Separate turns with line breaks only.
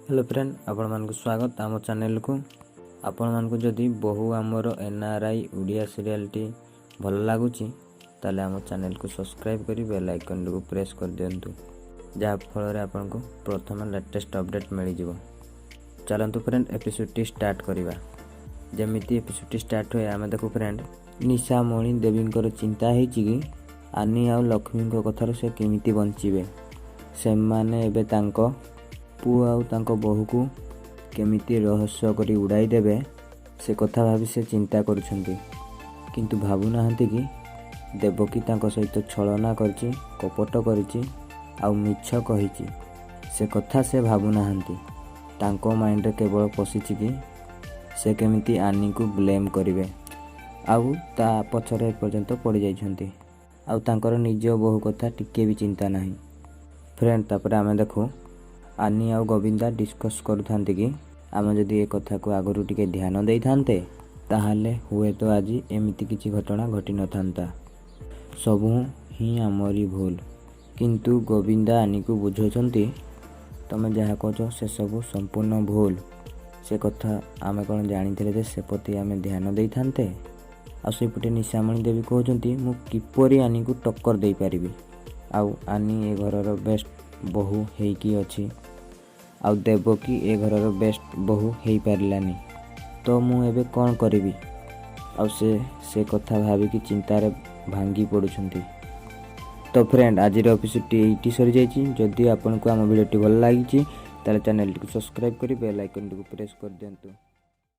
Hello friend, आपण मानक स्वागत आम चैनल को। आपण मानक जदि बहु आमर एनआरआई ओडिया सीरियल टी भल लगुच ताले आम चैनल को सब्सक्राइब करी बेल आइकन को प्रेस कर दिंतु, जहाँ फल आपन को प्रथम लेटेस्ट अपडेट मिल जाव। चलतु फ्रेंड एपिसोड टी स्टार्ट करवा। जमीती एपिसोड टी स्टार्ट हुए आम देखु फ्रेंड, निशामणि देवी चिंता है कि आनी आ लक्ष्मी कथार से केमिति बंचे। से माने एबे तांको पुआ आउ तांको बहु को केमिति रहस्य करी उड़ाई देबे से कथा भाभी से चिंता करुछंती, किंतु भाबु नाहंती कि देवकी तांको सहित छलना करची, कपट करची आउ मिछ कहिची। से कथा से भाबु नाहंती। तांको माइंड रे केवल पशिची कि से केमिति आनी को ब्लेम करिवे आउ ता पछरे पर्यंत पड़ जाइछंती। आउ तांकर निज बहु कथा टिके भी चिंता नाही। फ्रेंड तापर आमे देखो आनी आउ गोविंदा डिस्कस करुथांते कि आम जदि ए कथा को आगरू टिके ध्यान देई थांते ताहाले हुए तो आज एमिति किछि घटना घटी न थांता। सबु ही आमरी भूल। किंतु गोविंदा आनी को बुझौछंती तमे जहा कहछो से सब संपूर्ण भूल। से कथा आमे कोन जानिथिले जे से प्रति आमे ध्यान देई थांते। आ सेपटे निशामणि देवी कहछंती मु किपरि आनी को टक्कर देई पारिबी। आउ आनी ए घरर बेस्ट बहु हेकी अछि आउ देवकी ए घरर बेस्ट बहु हेई पारिलानी, तो मु एबे कौन करिबी। आउ से कथा भाबी कि चिंतारे भांगी पड़ुछंती। तो फ्रेंड आज एपिसोड एटी सरी जाइछि। जदि आपन को आम वीडियो भल लागिछि ताले चैनल को सब्सक्राइब करी बेल आइकन को प्रेस कर दियंतु।